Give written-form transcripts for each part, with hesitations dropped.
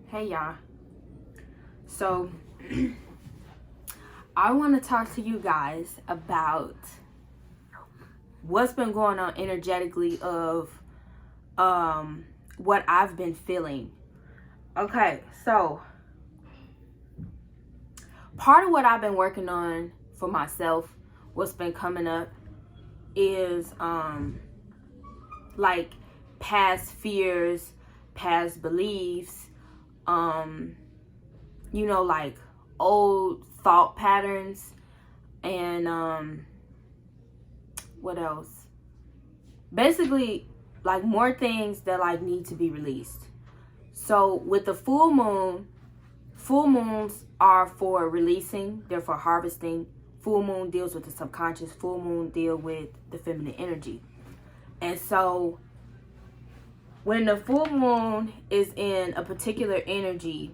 Hey y'all. So I want to talk to you guys about what's been going on energetically of what I've been feeling. Okay, so part of what I've been working on for myself, what's been coming up is like past fears, past beliefs, like old thought patterns, and what else? Basically, like more things that like need to be released. So with the full moons are for releasing, they're for harvesting. Full moon deals with the subconscious, full moon deal with the feminine energy. And so when the full moon is in a particular energy,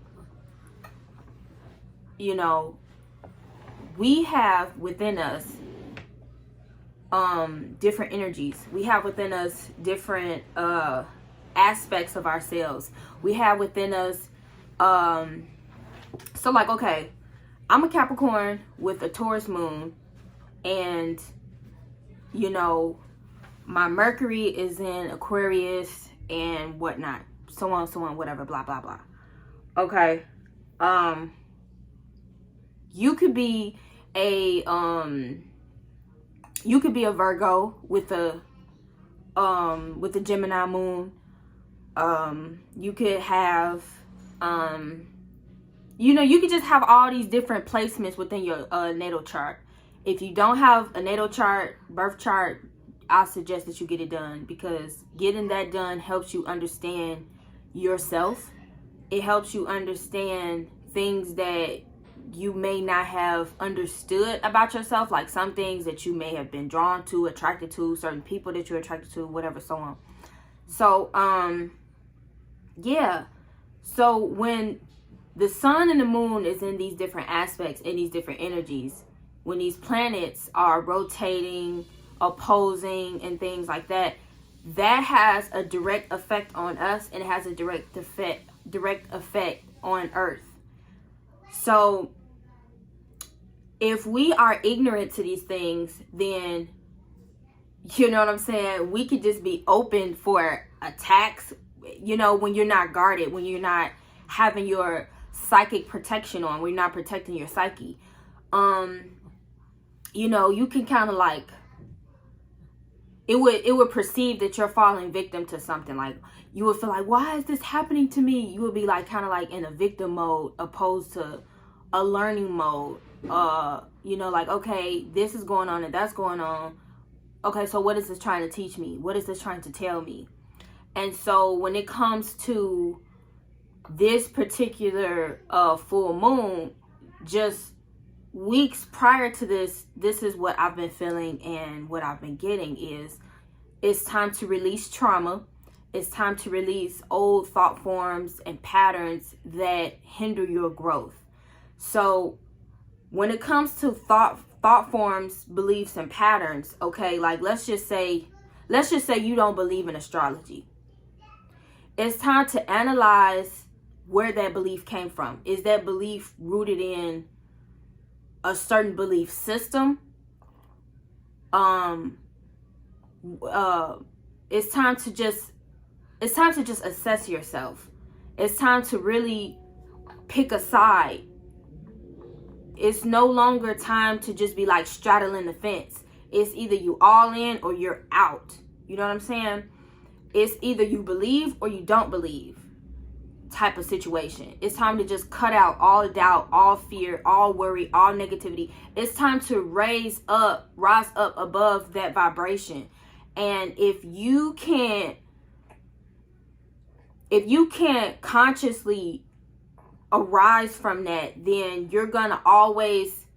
we have within us different energies. We have within us different aspects of ourselves. We have within us so like, okay, I'm a Capricorn with a Taurus moon, and my Mercury is in Aquarius and whatnot, so on, whatever, blah blah blah. Okay, you could be a Virgo with a Gemini moon. You could have you could just have all these different placements within your natal chart. If you don't have a natal chart, birth chart, I suggest that you get it done, because getting that done helps you understand yourself. It helps you understand things that you may not have understood about yourself, like some things that you may have been drawn to, attracted to, certain people that you're attracted to, whatever, so on. So yeah, so when the sun and the moon is in these different aspects, in these different energies, when these planets are rotating, opposing, and things like that, that has a direct effect on us, and it has a direct effect on Earth. So if we are ignorant to these things, then you know what I'm saying, we could just be open for attacks, when you're not guarded, when you're not having your psychic protection on, when you're not protecting your psyche. You can kind of like, it would perceive that you're falling victim to something. Like, you would feel like, why is this happening to me? You would be like kind of like in a victim mode opposed to a learning mode. Like, okay, this is going on and that's going on. Okay, so what is this trying to teach me? What is this trying to tell me? And so when it comes to this particular full moon, just weeks prior to this is what I've been feeling, and what I've been getting is, it's time to release trauma. It's time to release old thought forms and patterns that hinder your growth. So when it comes to thought forms, beliefs, and patterns, okay, like let's just say you don't believe in astrology. It's time to analyze where that belief came from. Is that belief rooted in a certain belief system? It's time to just assess yourself. It's time to really pick a side. It's no longer time to just be like straddling the fence. It's either you all in or you're out. You know what I'm saying? It's either you believe or you don't believe type of situation. It's time to just cut out all doubt, all fear, all worry, all negativity. It's time to rise up above that vibration. And if you can't consciously arise from that, then you're gonna always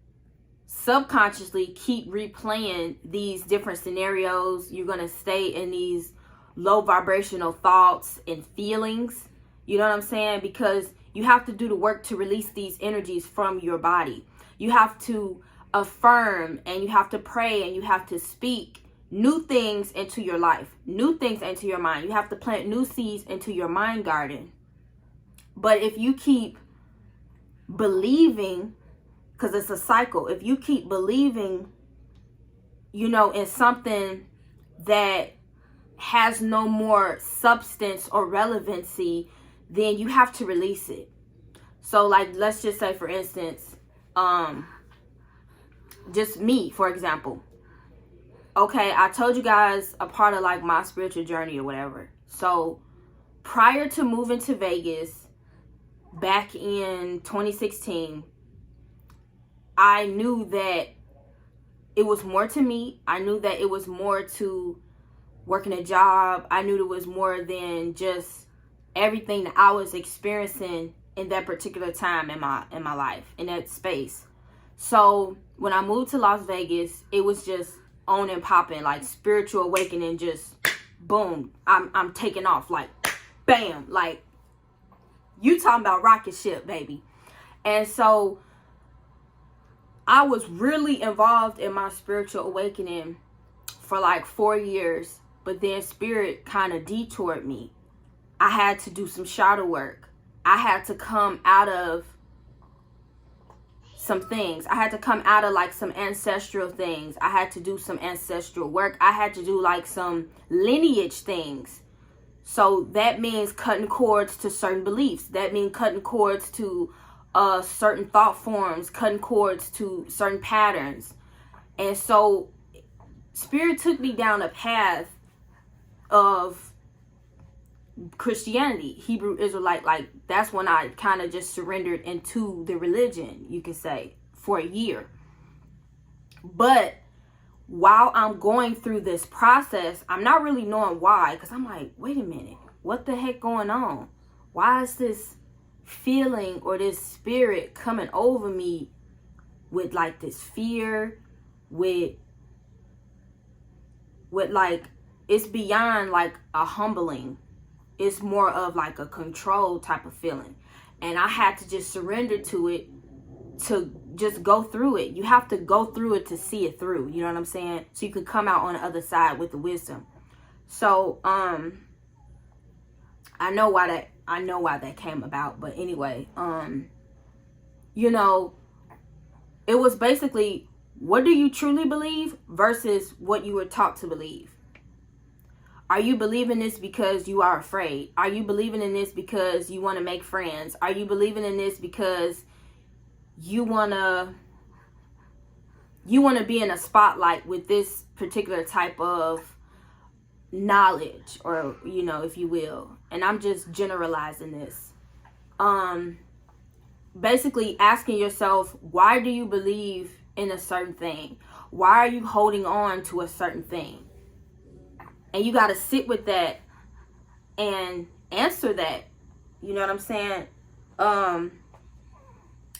subconsciously keep replaying these different scenarios. You're gonna stay in these low vibrational thoughts and feelings. You know what I'm saying? Because you have to do the work to release these energies from your body. You have to affirm, and you have to pray, and you have to speak new things into your life, new things into your mind. You have to plant new seeds into your mind garden. But if you keep believing, because it's a cycle, if you keep believing, you know, in something that has no more substance or relevancy, then you have to release it. So like, let's just say, for instance, just me, for example. Okay, I told you guys a part of like my spiritual journey or whatever. So prior to moving to Vegas back in 2016, I knew that it was more to me. I knew that it was more to working a job. I knew there was more than just everything that I was experiencing in that particular time in my life, in that space. So when I moved to Las Vegas, it was just on and popping, like spiritual awakening, just boom. I'm taking off, like bam, like you talking about rocket ship, baby. And so I was really involved in my spiritual awakening for like 4 years, but then spirit kind of detoured me. I had to do some shadow work. I had to come out of some things. I had to come out of like some ancestral things. I had to do some ancestral work. I had to do like some lineage things. So that means cutting cords to certain beliefs. That means cutting cords to certain thought forms, cutting cords to certain patterns. And so spirit took me down a path of Christianity, Hebrew Israelite. Like, that's when I kind of just surrendered into the religion, you could say, for a year. But while I'm going through this process, I'm not really knowing why, because I'm like, wait a minute, what the heck going on? Why is this feeling or this spirit coming over me with like this fear, with like, it's beyond like a humbling. It's more of like a control type of feeling. And I had to just surrender to it, to just go through it. You have to go through it to see it through. You know what I'm saying? So you can come out on the other side with the wisdom. So I know why that came about. But anyway, you know, it was basically, what do you truly believe versus what you were taught to believe? Are you believing this because you are afraid? Are you believing in this because you want to make friends? Are you believing in this because you want to be in a spotlight with this particular type of knowledge, or, you know, if you will? And I'm just generalizing this. Basically asking yourself, why do you believe in a certain thing? Why are you holding on to a certain thing? And you got to sit with that and answer that. You know what I'm saying?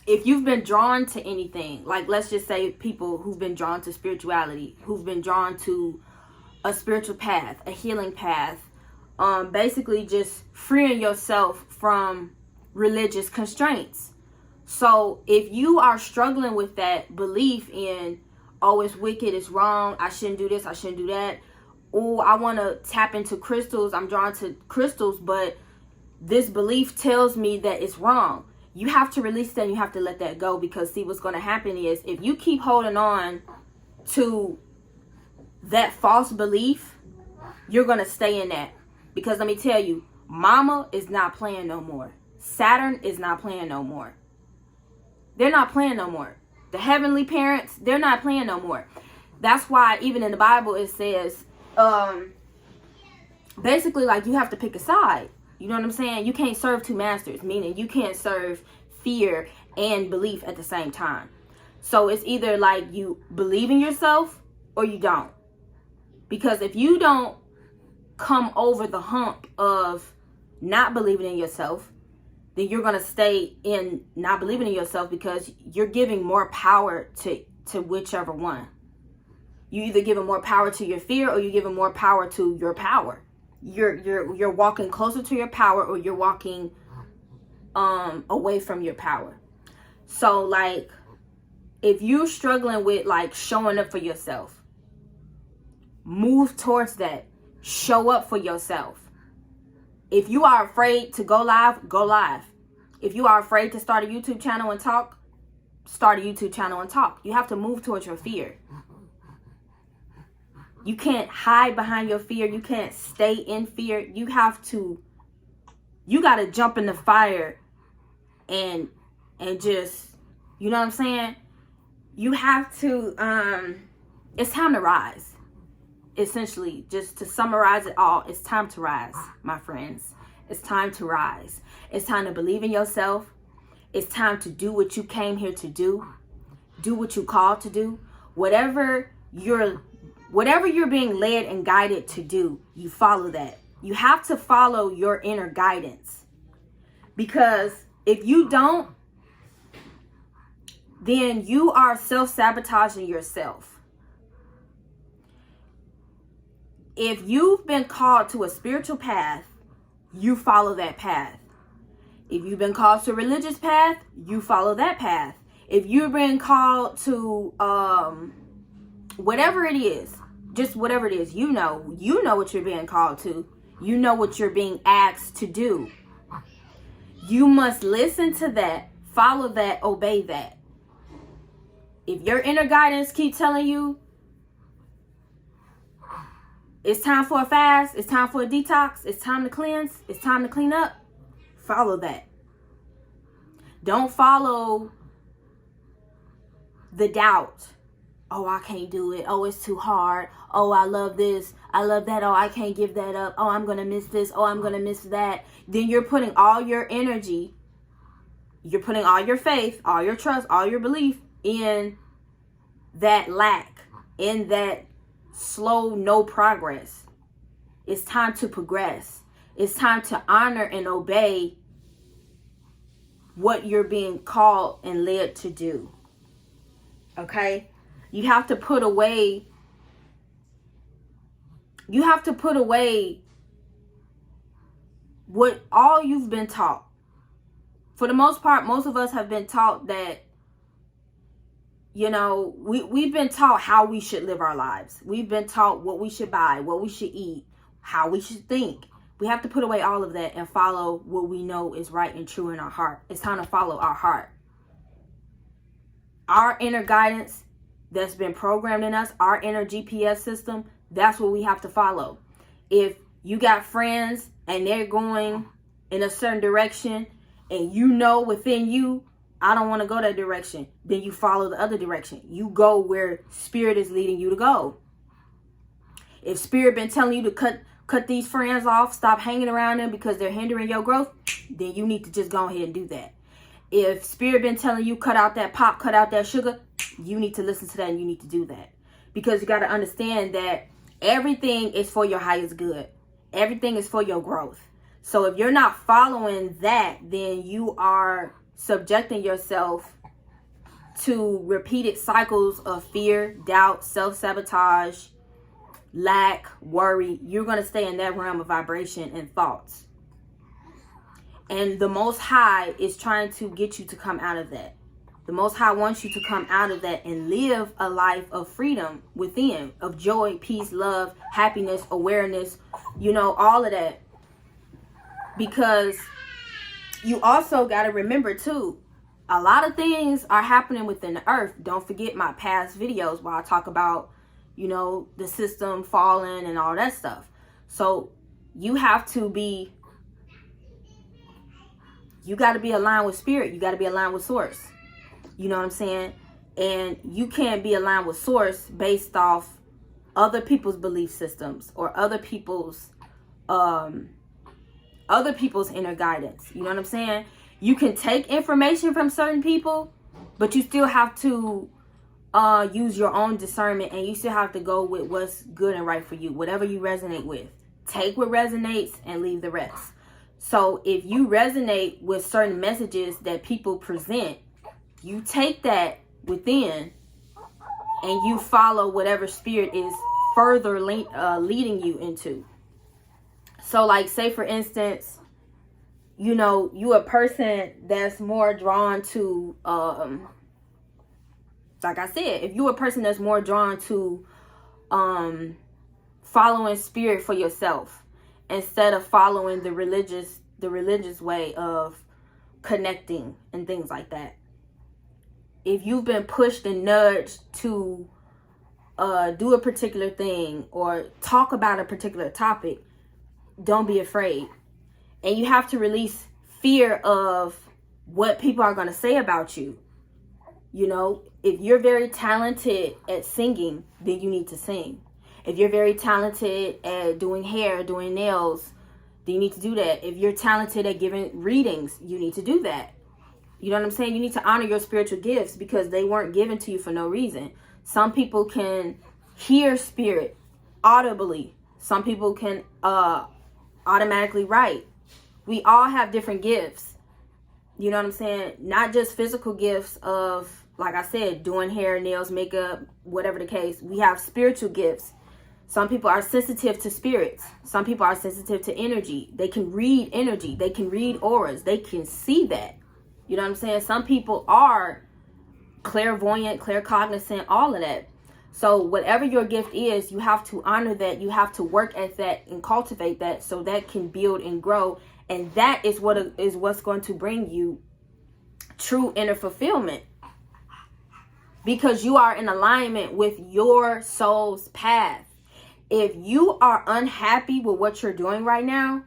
If you've been drawn to anything, like let's just say people who've been drawn to spirituality, who've been drawn to a spiritual path, a healing path, basically just freeing yourself from religious constraints. So if you are struggling with that belief in, oh, it's wicked, it's wrong, I shouldn't do this, I shouldn't do that, oh, I want to tap into crystals, I'm drawn to crystals, but this belief tells me that it's wrong. You have to release that and you have to let that go, because see, what's going to happen is if you keep holding on to that false belief, you're going to stay in that. Because let me tell you, Mama is not playing no more. Saturn is not playing no more. They're not playing no more. The heavenly parents, they're not playing no more. That's why even in the Bible it says, basically, like, you have to pick a side. You know what I'm saying? You can't serve two masters, meaning you can't serve fear and belief at the same time. So it's either like you believe in yourself or you don't. Because if you don't come over the hump of not believing in yourself, then you're going to stay in not believing in yourself, because you're giving more power to whichever one. You either giving more power to your fear or you're giving more power to your power. You're walking closer to your power, or you're walking away from your power. So like, if you're struggling with like showing up for yourself, move towards that. Show up for yourself. If you are afraid to go live, go live. If you are afraid to start a YouTube channel and talk, start a YouTube channel and talk. You have to move towards your fear. You can't hide behind your fear. You can't stay in fear. You got to jump in the fire and just, you know what I'm saying? You have to, it's time to rise. Essentially, just to summarize it all, it's time to rise, my friends. It's time to rise. It's time to believe in yourself. It's time to do what you came here to do. Do what you called to do. Whatever you're being led and guided to do, you follow that. You have to follow your inner guidance. Because if you don't, then you are self-sabotaging yourself. If you've been called to a spiritual path, you follow that path. If you've been called to a religious path, you follow that path. If you've been called to whatever it is, just whatever it is, you know what you're being called to. You know what you're being asked to do. You must listen to that, follow that, obey that. If your inner guidance keep telling you it's time for a fast, it's time for a detox, it's time to cleanse, it's time to clean up, follow that. Don't follow the doubt. Oh, I can't do it. Oh, it's too hard. Oh, I love this. I love that. Oh, I can't give that up. Oh, I'm going to miss this. Oh, I'm going to miss that. Then you're putting all your energy, you're putting all your faith, all your trust, all your belief in that lack, in that slow, no progress. It's time to progress. It's time to honor and obey what you're being called and led to do. Okay? You have to put away what all you've been taught. For the most part, most of us have been taught that, you know, we've been taught how we should live our lives. We've been taught what we should buy, what we should eat, how we should think. We have to put away all of that and follow what we know is right and true in our heart. It's time to follow our heart. Our inner guidance that's been programmed in us, our inner GPS system, that's what we have to follow. If you got friends and they're going in a certain direction and you know within you, I don't want to go that direction, then you follow the other direction. You go where spirit is leading you to go. If spirit been telling you to cut these friends off, stop hanging around them because they're hindering your growth, then you need to just go ahead and do that. If spirit been telling you cut out that pop, cut out that sugar, you need to listen to that and you need to do that. Because you got to understand that everything is for your highest good. Everything is for your growth. So if you're not following that, then you are subjecting yourself to repeated cycles of fear, doubt, self-sabotage, lack, worry. You're going to stay in that realm of vibration and thoughts. And the Most High is trying to get you to come out of that. The Most High wants you to come out of that and live a life of freedom within, of joy, peace, love, happiness, awareness, you know, all of that. Because you also got to remember too, a lot of things are happening within the earth. Don't forget my past videos where I talk about, you know, the system falling and all that stuff. So you have to be, you got to be aligned with spirit. You got to be aligned with source. You know what I'm saying? And you can't be aligned with source based off other people's belief systems or other people's inner guidance. You know what I'm saying? You can take information from certain people, but you still have to use your own discernment, and you still have to go with what's good and right for you, whatever you resonate with. Take what resonates and leave the rest. So if you resonate with certain messages that people present, you take that within and you follow whatever spirit is further leading you into. So like, say for instance, you know, you a person that's more drawn to, like I said, if you a person that's more drawn to following spirit for yourself instead of following the religious way of connecting and things like that. If you've been pushed and nudged to do a particular thing or talk about a particular topic, don't be afraid. And you have to release fear of what people are going to say about you. You know, if you're very talented at singing, then you need to sing. If you're very talented at doing hair, doing nails, then you need to do that. If you're talented at giving readings, you need to do that. You know what I'm saying? You need to honor your spiritual gifts because they weren't given to you for no reason. Some people can hear spirit audibly. Some people can automatically write. We all have different gifts. You know what I'm saying? Not just physical gifts of, like I said, doing hair, nails, makeup, whatever the case. We have spiritual gifts. Some people are sensitive to spirits. Some people are sensitive to energy. They can read energy. They can read auras. They can see that. You know what I'm saying? Some people are clairvoyant, claircognizant, all of that. So whatever your gift is, you have to honor that. You have to work at that and cultivate that so that can build and grow. And that is what's going to bring you true inner fulfillment. Because you are in alignment with your soul's path. If you are unhappy with what you're doing right now,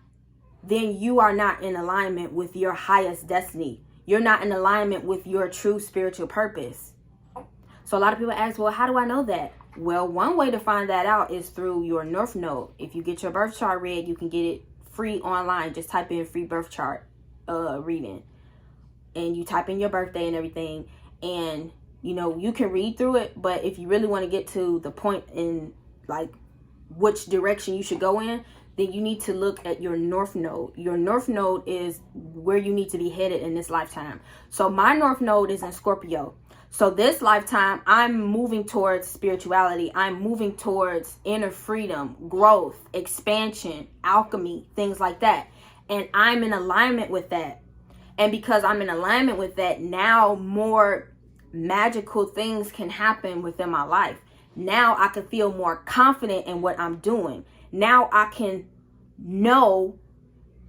then you are not in alignment with your highest destiny. You're not in alignment with your true spiritual purpose. So a lot of people ask, well, how do I know that? Well, one way to find that out is through your North Node. If you get your birth chart read, you can get it free online. Just type in free birth chart reading. And you type in your birthday and everything. And, you know, you can read through it. But if you really want to get to the point in, like, which direction you should go in, then you need to look at your North Node. Your North Node is where you need to be headed in this lifetime. So my North Node is in Scorpio. So this lifetime, I'm moving towards spirituality. I'm moving towards inner freedom, growth, expansion, alchemy, things like that. And I'm in alignment with that. And because I'm in alignment with that, now more magical things can happen within my life. Now I can feel more confident in what I'm doing. Now I can know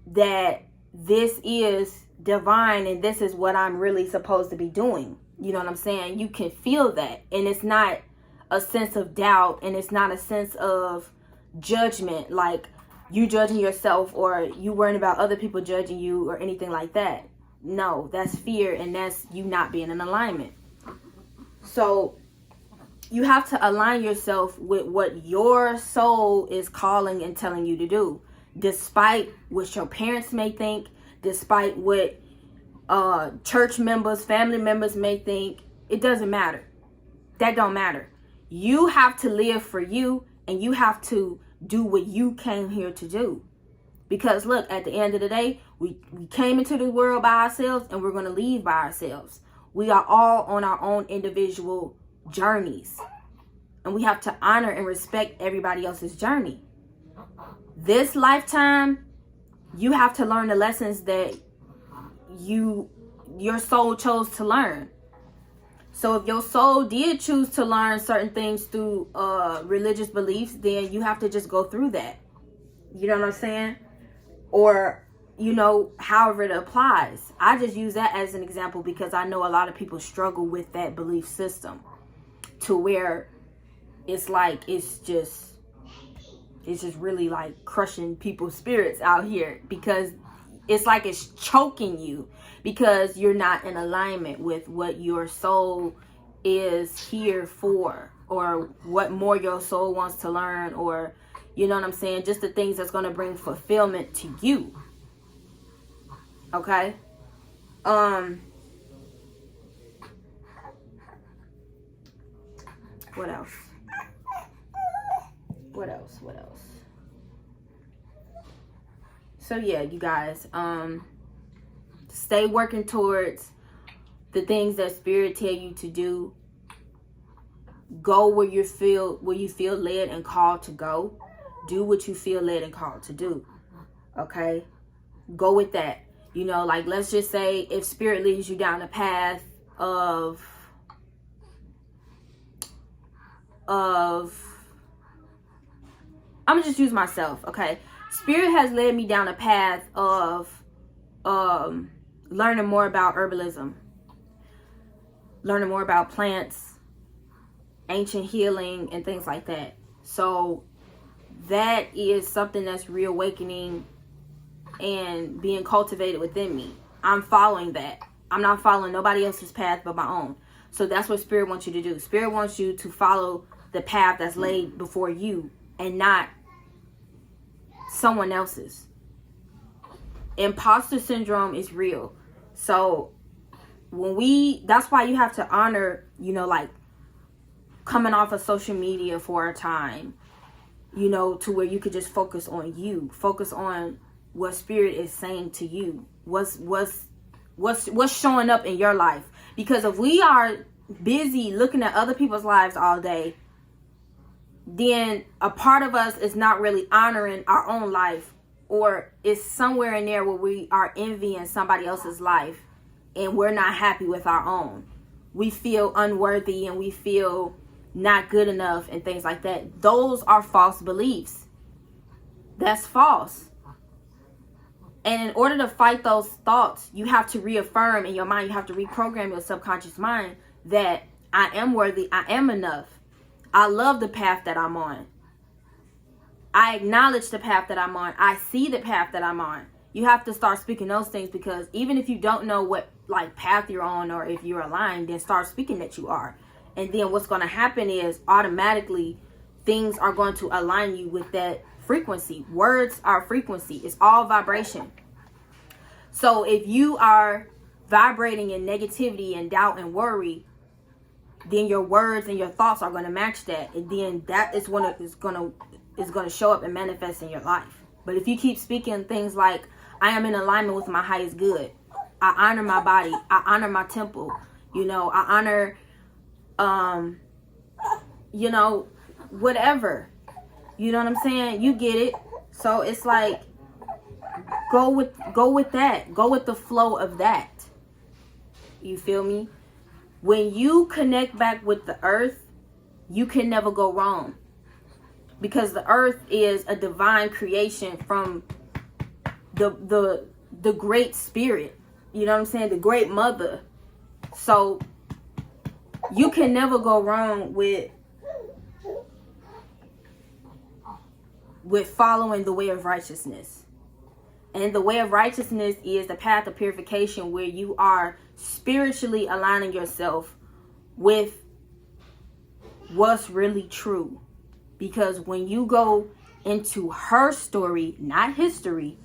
that this is divine and this is what I'm really supposed to be doing. You know what I'm saying? You can feel that. And it's not a sense of doubt, and it's not a sense of judgment, like you judging yourself or you worrying about other people judging you or anything like that. No, that's fear, and that's you not being in alignment. So you have to align yourself with what your soul is calling and telling you to do, despite what your parents may think, despite what church members, family members may think. It doesn't matter. That don't matter. You have to live for you, and you have to do what you came here to do. Because look, at the end of the day, we came into the world by ourselves, and we're going to leave by ourselves. We are all on our own individual journeys, and we have to honor and respect everybody else's journey. This lifetime, you have to learn the lessons that your soul chose to learn. So if your soul did choose to learn certain things through religious beliefs, then you have to just go through that. You know what I'm saying? Or, you know, however it applies. I just use that as an example because I know a lot of people struggle with that belief system to where it's like, it's just really like crushing people's spirits out here, because it's like it's choking you because you're not in alignment with what your soul is here for, or what more your soul wants to learn, or, you know what I'm saying, just the things that's going to bring fulfillment to you. Okay? What else? So yeah, you guys, stay working towards the things that Spirit tell you to do. Go where you feel led and called to go. Do what you feel led and called to do. Okay? Go with that. You know, like, let's just say if Spirit leads you down a path of I'm gonna just use myself, okay? Spirit has led me down a path of learning more about herbalism, learning more about plants, ancient healing, and things like that. So that is something that's reawakening and being cultivated within me. I'm following that. I'm not following nobody else's path but my own. So that's what Spirit wants you to do. Spirit wants you to follow the path that's laid before you and not someone else's. Imposter syndrome is real. So that's why you have to honor, like coming off of social media for a time, to where you could just focus on you, focus on what Spirit is saying to you, what's showing up in your life. Because if we are busy looking at other people's lives all day, then a part of us is not really honoring our own life, or is somewhere in there where we are envying somebody else's life and we're not happy with our own. We feel unworthy and we feel not good enough and things like that. Those are false beliefs. That's false. And in order to fight those thoughts, you have to reaffirm in your mind, you have to reprogram your subconscious mind that I am worthy, I am enough. I love the path that I'm on. I acknowledge the path that I'm on. I see the path that I'm on. You have to start speaking those things, because even if you don't know what path you're on, or if you're aligned, then start speaking that you are. And then what's going to happen is automatically things are going to align you with that frequency. Words are frequency. It's all vibration. So if you are vibrating in negativity and doubt and worry, then your words and your thoughts are going to match that. And then that is when it's going to show up and manifest in your life. But if you keep speaking things like, I am in alignment with my highest good, I honor my body, I honor my temple, I honor, whatever, you know what I'm saying? You get it. So it's like, go with that. Go with the flow of that. You feel me? When you connect back with the earth, you can never go wrong. Because the earth is a divine creation from the great spirit. You know what I'm saying? The great mother. So you can never go wrong with following the way of righteousness. And the way of righteousness is the path of purification, where you are spiritually aligning yourself with what's really true. Because when you go into her story, not history,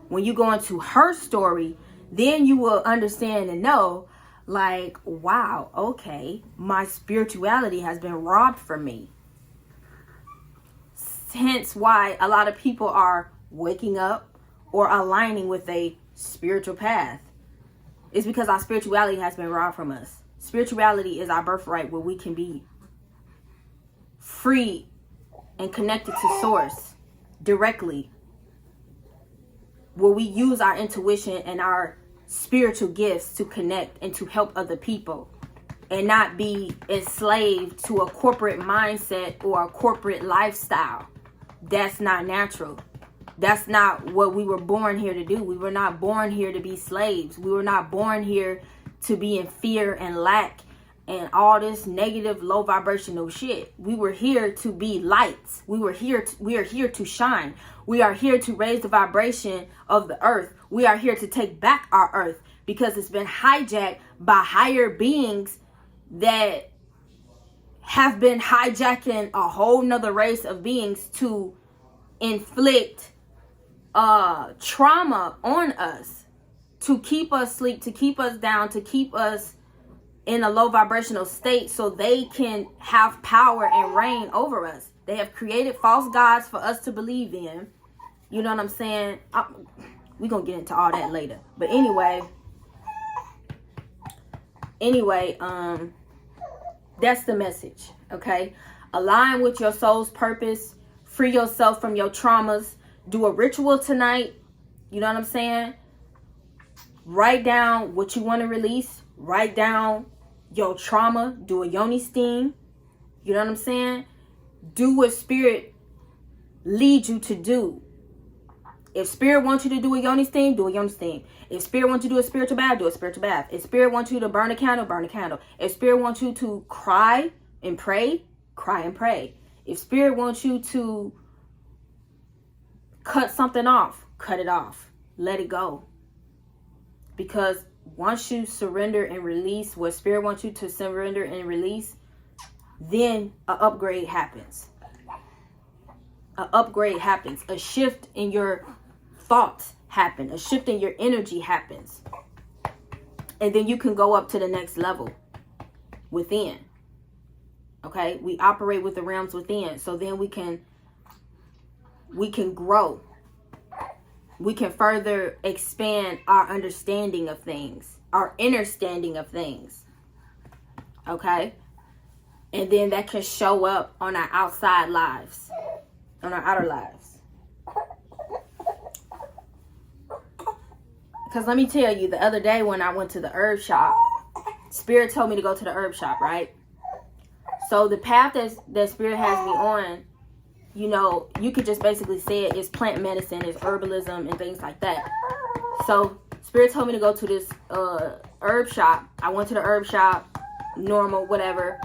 when you go into her story, then you will understand and know, wow, okay, my spirituality has been robbed from me. Hence why a lot of people are waking up or aligning with a spiritual path. It's because our spirituality has been robbed from us. Spirituality is our birthright, where we can be free and connected to source directly, where we use our intuition and our spiritual gifts to connect and to help other people, and not be enslaved to a corporate mindset or a corporate lifestyle. That's not natural. That's not what we were born here to do. We were not born here to be slaves. We were not born here to be in fear and lack and all this negative, low vibrational shit. We were here to be lights. We are here to shine. We are here to raise the vibration of the earth. We are here to take back our earth, because it's been hijacked by higher beings that have been hijacking a whole nother race of beings to inflict trauma on us, to keep us asleep, to keep us down, to keep us in a low vibrational state, so they can have power and reign over us. They have created false gods for us to believe in. You know what I'm saying? We're gonna get into all that later. But anyway, that's the message. Okay, align with your soul's purpose. Free yourself from your traumas. Do a ritual tonight. You know what I'm saying? Write down what you want to release. Write down your trauma. Do a yoni steam. You know what I'm saying? Do what spirit leads you to do. If spirit wants you to do a yoni steam, do a yoni steam. If spirit wants you to do a spiritual bath, do a spiritual bath. If spirit wants you to burn a candle, burn a candle. If spirit wants you to cry and pray, cry and pray. If spirit wants you to cut something off, cut it off. Let it go. Because once you surrender and release what spirit wants you to surrender and release, then an upgrade happens. An upgrade happens. A shift in your thoughts happen. A shift in your energy happens. And then you can go up to the next level within. Okay? We operate with the realms within. So then we can grow. We can further expand our understanding of things. Our understanding of things. Okay? And then that can show up on our outside lives. On our outer lives. Because let me tell you, the other day when I went to the herb shop, Spirit told me to go to the herb shop, right? So the path that Spirit has me on, you know, you could just basically say it's plant medicine, it's herbalism and things like that. So Spirit told me to go to this herb shop. I went to the herb shop, normal, whatever.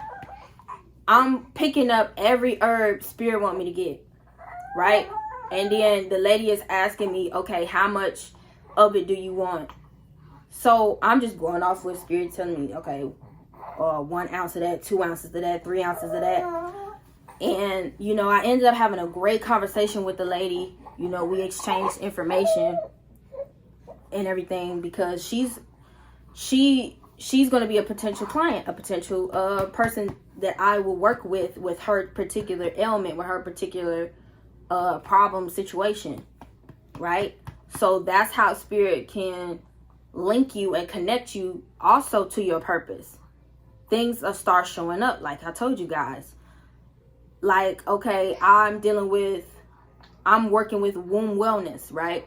I'm picking up every herb Spirit want me to get, right? And then the lady is asking me, okay, how much of it do you want? So I'm just going off with Spirit telling me, okay, 1 ounce of that, 2 ounces of that, 3 ounces of that. And, you know, I ended up having a great conversation with the lady. You know, we exchanged information and everything because she's going to be a potential client, a potential person that I will work with her particular ailment, with her particular problem situation, right? So that's how Spirit can link you and connect you also to your purpose. Things will start showing up, like I told you guys. Like, okay, I'm working with womb wellness, right?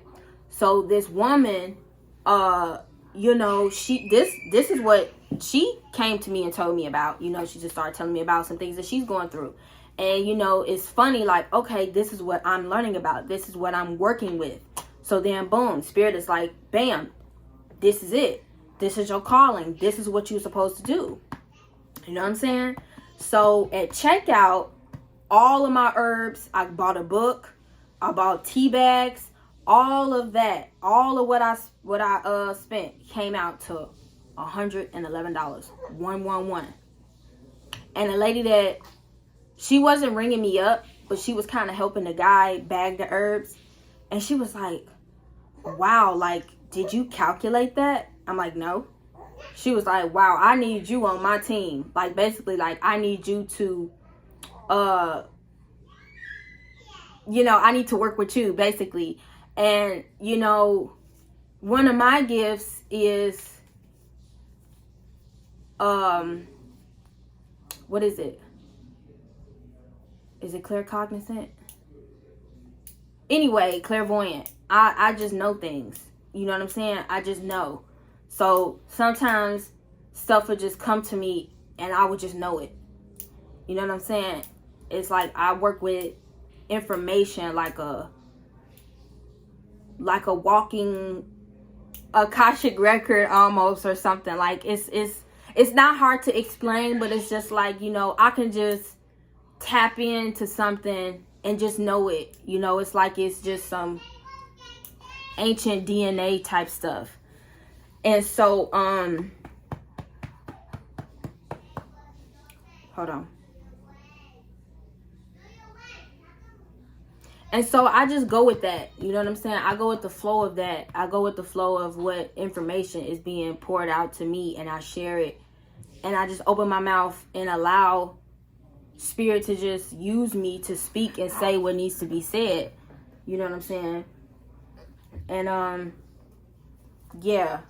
So this woman, you know, this is what she came to me and told me about. You know, she just started telling me about some things that she's going through. And, you know, it's funny, like, okay, this is what I'm learning about. This is what I'm working with. So then, boom, Spirit is like, bam, this is it. This is your calling. This is what you're supposed to do. You know what I'm saying? So at checkout, all of my herbs, I bought a book, I bought tea bags, all of that, all of what I spent came out to $111, 111. And the lady that, she wasn't ringing me up, but she was kind of helping the guy bag the herbs. And she was like, wow, like, did you calculate that? I'm like, no. She was like, wow, I need you on my team. Like, basically, like, I need you to, you know, I need to work with you, basically. And, you know, one of my gifts is, what is it? Is it claircognizant? Anyway, clairvoyant. I just know things. You know what I'm saying? I just know. So sometimes stuff would just come to me and I would just know it. You know what I'm saying? It's like I work with information like a walking Akashic record almost, or something. Like it's not hard to explain, but it's just like, you know, I can just tap into something and just know it. You know, it's like it's just some ancient DNA type stuff. And so hold on. And so I just go with that. You know what I'm saying? I go with the flow of that. I go with the flow of what information is being poured out to me, and I share it. And I just open my mouth and allow Spirit to just use me to speak and say what needs to be said. You know what I'm saying? And yeah.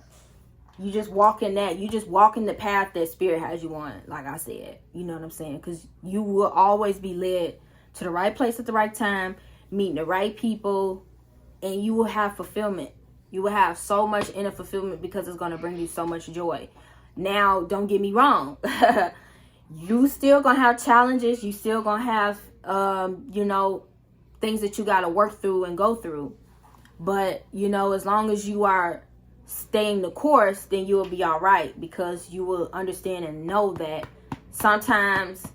You just walk in that. You just walk in the path that Spirit has you on, like I said. You know what I'm saying? Because you will always be led to the right place at the right time, meeting the right people, and you will have fulfillment. You will have so much inner fulfillment because it's going to bring you so much joy. Now, don't get me wrong. You still going to have challenges. You still going to have, you know, things that you got to work through and go through. But, you know, as long as you are staying the course, then you will be all right, because you will understand and know that sometimes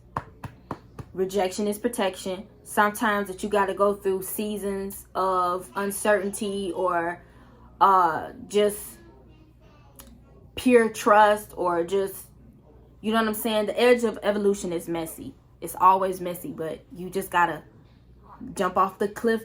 rejection is protection. Sometimes that you got to go through seasons of uncertainty, or just pure trust, or just, you know what I'm saying? The edge of evolution is messy. It's always messy, but you just got to jump off the cliff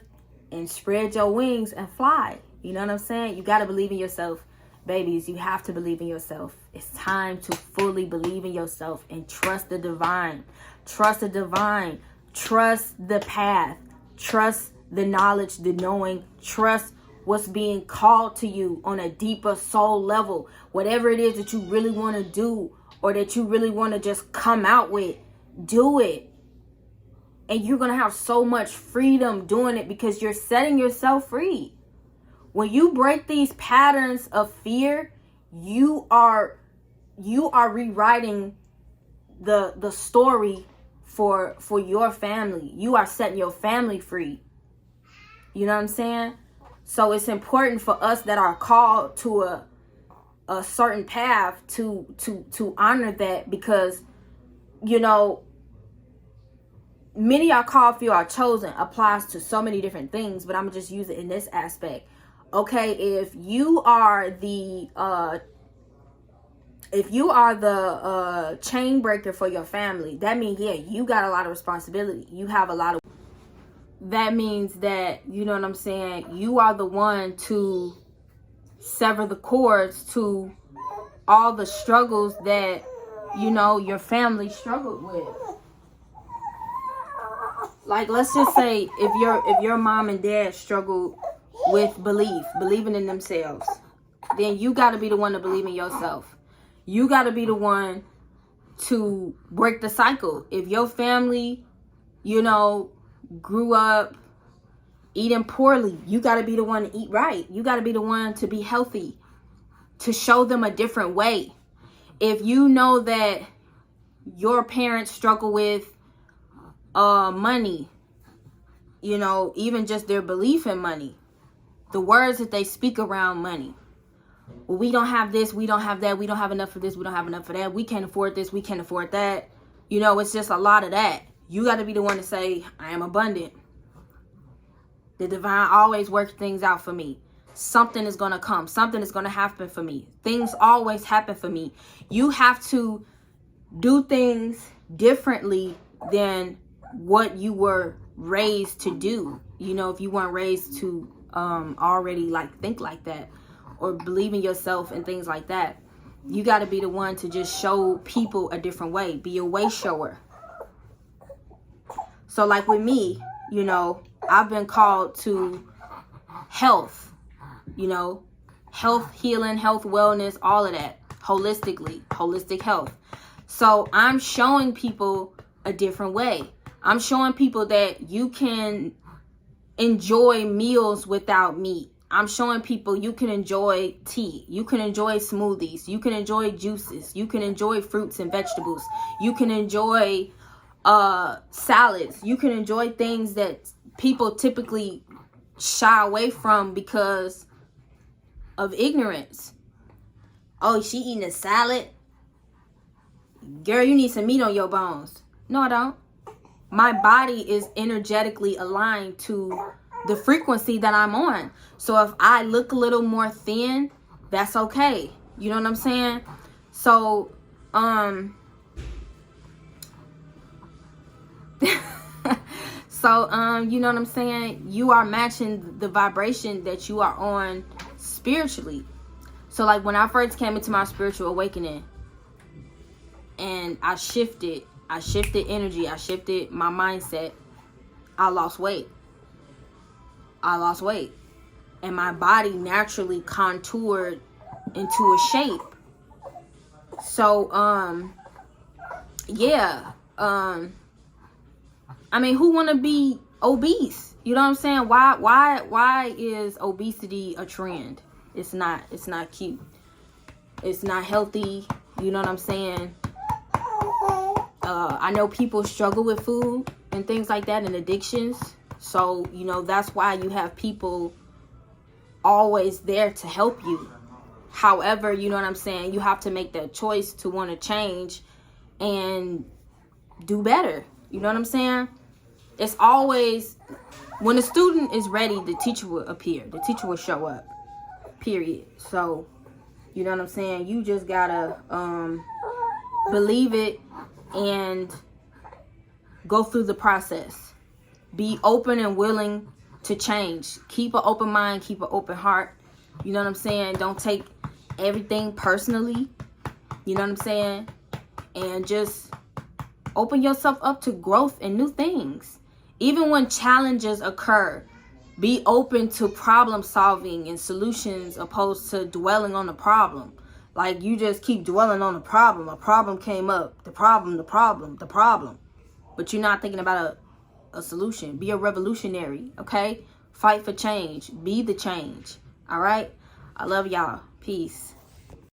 and spread your wings and fly. You know what I'm saying? You got to believe in yourself, babies. You have to believe in yourself. It's time to fully believe in yourself and trust the divine. Trust the divine. Trust the path. Trust the knowledge, the knowing. Trust what's being called to you on a deeper soul level. Whatever it is that you really want to do, or that you really want to just come out with, do it. And you're going to have so much freedom doing it, because you're setting yourself free. When you break these patterns of fear, you are rewriting the story for your family. You are setting your family free. You know what I'm saying? So it's important for us that are called to a certain path to honor that, because, you know, many are called, few are chosen applies to so many different things, but I'm gonna just use it in this aspect. Okay, if you are the chain breaker for your family, that means, yeah, you got a lot of responsibility. You have a lot of, that means that, you know what I'm saying, you are the one to sever the cords to all the struggles that, you know, your family struggled with. Like, let's just say if your mom and dad struggled with believing in themselves, then you got to be the one to believe in yourself. You got to be the one to break the cycle. If your family, you know, grew up eating poorly, you got to be the one to eat right. You got to be the one to be healthy, to show them a different way. If you know that your parents struggle with money, you know, even just their belief in money, the words that they speak around money. Well, we don't have this, we don't have that, we don't have enough for this, we don't have enough for that, we can't afford this, we can't afford that. You know, it's just a lot of that. You got to be the one to say, I am abundant. The divine always works things out for me. Something is going to come. Something is going to happen for me. Things always happen for me. You have to do things differently than what you were raised to do. You know, if you weren't raised to already like think like that, or believe in yourself and things like that, you got to be the one to just show people a different way. Be a way shower. So like with me, you know, I've been called to health, you know, health, healing, health, wellness, all of that, holistic health. So I'm showing people a different way. I'm showing people that you can enjoy meals without meat. I'm showing people you can enjoy tea. You can enjoy smoothies. You can enjoy juices. You can enjoy fruits and vegetables. You can enjoy salads. You can enjoy things that people typically shy away from because of ignorance. Oh, she eating a salad? Girl, you need some meat on your bones. No, I don't. My body is energetically aligned to the frequency that I'm on. So if I look a little more thin, that's okay. You know what I'm saying? So, you know what I'm saying? You are matching the vibration that you are on spiritually. So like when I first came into my spiritual awakening and I shifted energy, I shifted my mindset, I lost weight. And my body naturally contoured into a shape. So, I mean, who want to be obese? You know what I'm saying? Why is obesity a trend? It's not cute. It's not healthy. You know what I'm saying? I know people struggle with food and things like that and addictions. So, you know, that's why you have people always there to help you. However, you know what I'm saying, you have to make that choice to want to change and do better. You know what I'm saying? It's always, when the student is ready, the teacher will appear. The teacher will show up. Period. So, you know what I'm saying? You just gotta believe it and go through the process. Be open and willing to change. Keep an open mind. Keep an open heart. You know what I'm saying? Don't take everything personally. You know what I'm saying? And just open yourself up to growth and new things. Even when challenges occur, be open to problem solving and solutions opposed to dwelling on the problem. Like, you just keep dwelling on the problem. A problem came up. The problem. But you're not thinking about a solution. Be a revolutionary, okay? Fight for change. Be the change, all right? I love y'all. Peace.